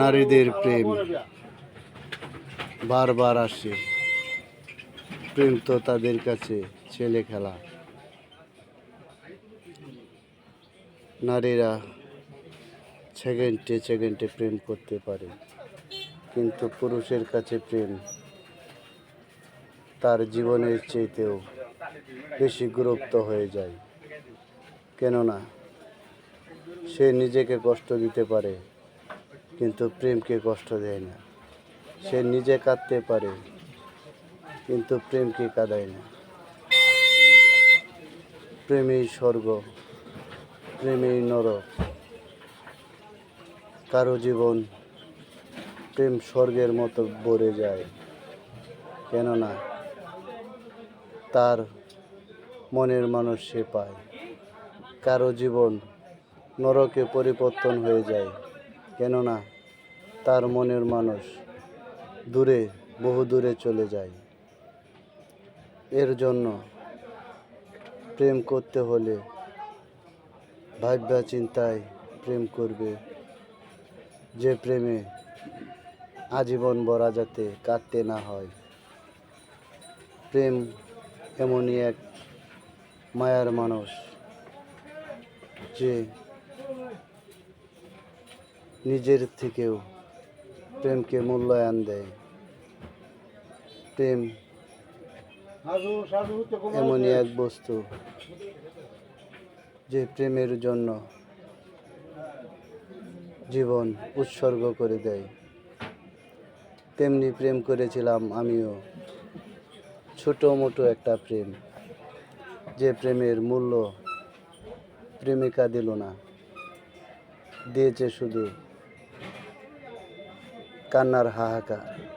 নারীদের প্রেম বারবার আসে। প্রেম তো তাদের কাছে ছেলে খেলা। নারীরা সেকেন্ডে সেকেন্ডে প্রেম করতে পারে, কিন্তু পুরুষের কাছে প্রেম তার জীবনের চেয়েতেও বেশি গুরুত্ব হয়ে যায়। কেননা সে নিজেকে কষ্ট দিতে পারে, কিন্তু প্রেমকে কষ্ট দেয় না। সে নিজে কাঁদতে পারে, কিন্তু প্রেমকে কাঁদায় না। প্রেমেই স্বর্গ, প্রেমেই নরক। কারো জীবন প্রেম স্বর্গের মতো ভরে যায়, কেননা তার মনের মানুষ সে পায়। কারো জীবন নরকে পরিবর্তন হয়ে যায়, কেননা তার মনের মানুষ দূরে, বহু দূরে চলে যায়। এর জন্য প্রেম করতে হলে ভাবনা চিন্তায় প্রেম করবে, যে প্রেমে আজীবন ভরা যাতে কাটতে না হয়। প্রেম এমনই এক মায়ার মানুষ যে নিজের থেকেও প্রেমকে মূল্যায়ন দেয়। প্রেম এমনই এক বস্তু যে প্রেমের জন্য জীবন উৎসর্গ করে দেয়। তেমনি প্রেম করেছিলাম আমিও, ছোটো মোটো একটা প্রেম, যে প্রেমের মূল্য প্রেমিকা দিল না, দিয়েছে শুধু কান্নার হাহাকার।